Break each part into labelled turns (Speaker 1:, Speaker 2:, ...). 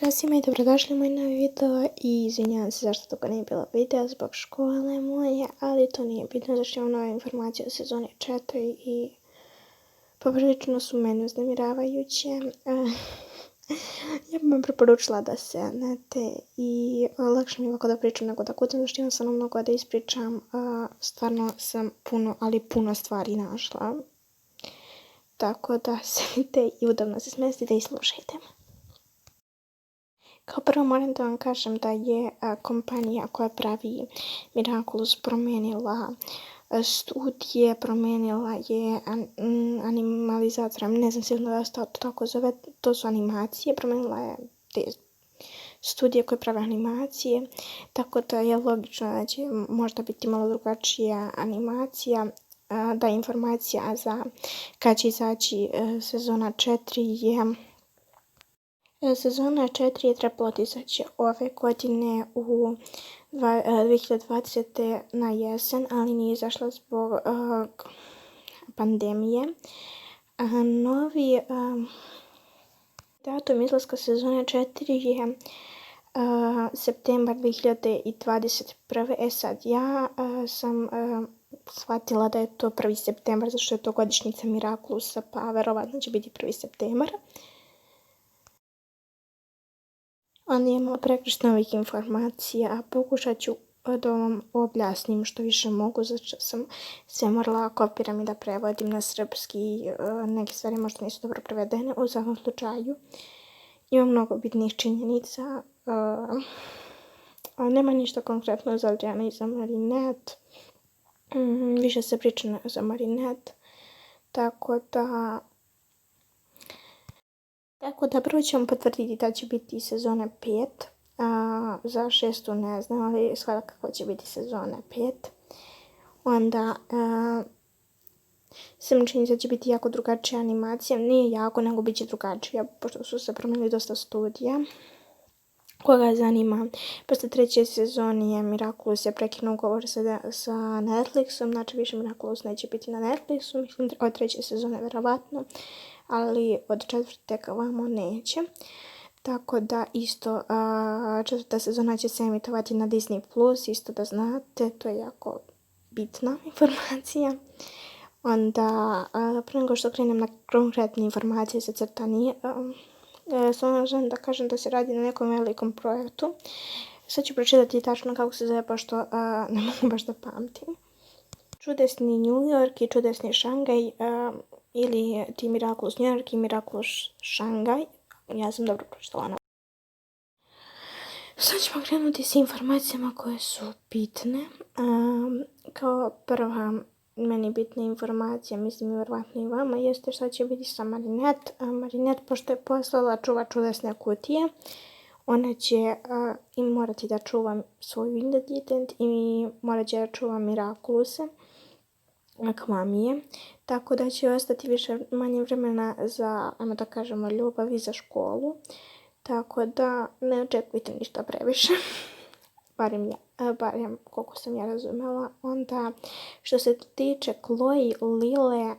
Speaker 1: Zdravo svima i dobrodošli u moj novi video i izvinjavam se zašto toga nije bilo video zbog škole moje, ali to nije bitno zašto imam nove informacije o sezoni 4 i poprilično su meni uznemiravajuće. Ja bih vam preporučila da sednete i lakše mi je ovako da pričam nego da kucam, zašto imam samo mnogo da ispričam. Stvarno sam puno stvari našla. Tako da sedite i udobno se smestite i slušajte. Kao prvo moram da vam kažem da je kompanija koja pravi Miraculous promijenila studije, promijenila je animalizatora, ne znam sigurno da se to tako zove, to su animacije, promijenila je te studije koje prave animacije, tako da je logično da će možda biti malo drugačija animacija. Da, informacija za kad će izaći sezona 4 je... Sezona 4 je trebala izaći ove godine u 2020. na jesen, ali nije izašla zbog pandemije. Novi datum izlaska sezone 4 je septembar 2021. Sad, ja sam shvatila da je to 1. septembar, zašto je to godišnjica Miraculusa, pa verovatno će biti 1. septembar. Onda imamo prekršt novih informacija. Pokušat ću da vam objasnim što više mogu, zato sam sve morala kopiram i da prevodim na srpski. Neke stvari možda nisu dobro prevedene. U svakom slučaju ima mnogo bitnih činjenica. Nema ništa konkretno za Adriana i za Marinette. Više se priča za Marinette. Tako da prvo ćemo potvrditi da će biti sezone 5. Za 6. ne znam, ali shvala kako će biti sezone 5. Onda sam činjenica da će biti jako drugačija animacija. Nije jako, nego bit će drugačija, pošto su se promijenili dosta studija. Koga zanima, posle 3. sezoni je Miraculous je prekinuo ugovor sa Netflixom, znači više Miraculous neće biti na Netflixu, mislim od 3. sezone verovatno, ali od 4. ka vamo neće. Tako da isto 4. sezona će se emitovati na Disney+, isto da znate, to je jako bitna informacija. Onda, pre nego što krenem na konkretne informacije zacrtanije, samo želim da kažem da se radi na nekom velikom projektu. Sad ću pročitati tačno kako se zove, pošto ne mogu baš da pamtim. Čudesni New York i čudesni Šangaj, ili ti Miraculous New York i Miraculous Šangaj. Ja sam dobro pročitala. Sad ćemo krenuti s informacijama koje su bitne. Kao prva meni bitna informacija, mislim i verovatno i vama, jeste šta će biti sa Marinette. Marinette, pošto je poslala čuva čudesne kutije, ona će i morati da čuva svoj identitet i morat će da čuva Miraculuse, Kvamije, tako da će ostati više manje vremena za, ajmo da kažemo, ljubav i za školu, tako da ne očekujte ništa previše. Barem koliko sam ja razumela. Onda što se tiče Chloe, Lile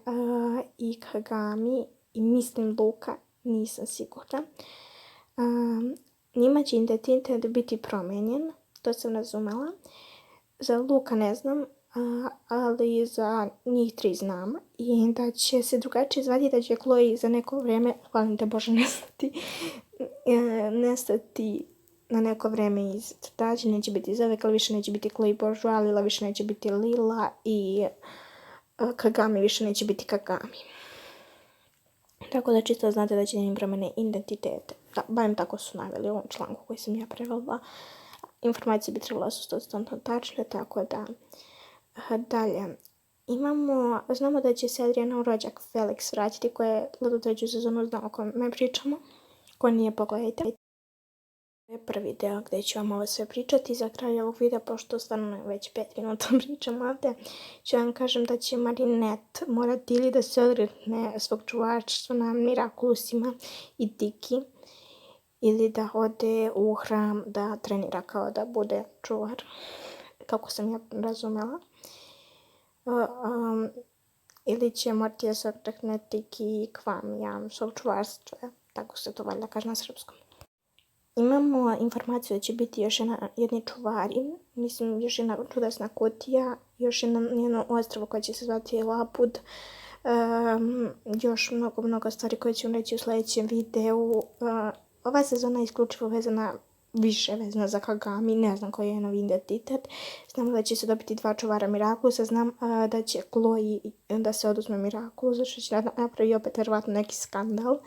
Speaker 1: i Kagami i mislim Luka, nisam sigurna. Njima će identitet biti promijenjen, to sam razumela. Za Luka ne znam, ali za njih 3 znam. I da će se drugačije zvati, da će Chloe za neko vrijeme, hvalim te Bože, nestati na neko vrijeme iz crtača, neće biti Zavek, ali više neće biti Chloe Bourgeois, Lila više neće biti Lila i Kagami više neće biti Kagami. Tako da čisto znate da će njim promene identitete. Da, barem tako su naveli u ovom članku koji sam ja prevela. Informacije bi trebala su 100% tačne, tako da dalje. Znamo da će se Adrianov rođak Felix vratiti, koji je gledao 3. sezonu, znamo o kome pričamo. Ko nije, pogledajte. To je prvi deo gdje ću vam ovo sve pričati. Za kraj ovog videa, pošto stvarno već 5 minuta pričam ovdje, ću vam kažem da će Marinette morati ili da se odrekne svog čuvaštva na Miraculousima i Diki, ili da ode u hram da trenira kao da bude čuvar, kako sam ja razumela. Ili će morati da se odrekne Diki i Kvamija svog čuvarstva, tako se to valjda kaže na srpskom. Imamo informaciju da će biti još jedni čuvari, mislim još jedna čudesna kutija, još jedno ostrvo koje će se zvati Lapud, još mnogo stvari koje ću reći u sljedećem videu. Ova sezona je isključivo više vezana za Kagami, ne znam koji je novi identitet. Znam da će se dobiti 2 čuvara Mirakulusa, znam da će Chloe da se oduzme Mirakulus, zato što će napravi opet verovatno neki skandal,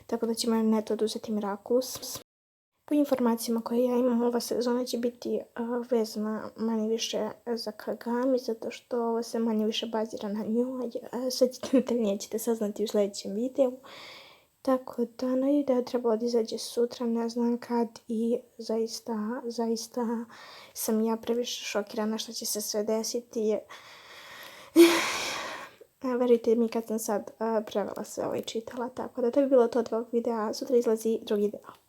Speaker 1: tako da će Marinette oduzeti Mirakulus. Po informacijama koje ja imam, ova sezona će biti vezana manje više za Kagami, zato što ovo se manje više bazira na njoj. Sve detaljnije ćete saznati u sljedećem videu. Tako da na video trebalo da izađe sutra, ne znam kad, i zaista sam ja previše šokirana što će se sve desiti. Verujte mi kad sam sad prevela sve ovo i čitala, tako da to bi bilo to od ovog videa, sutra izlazi drugi deo.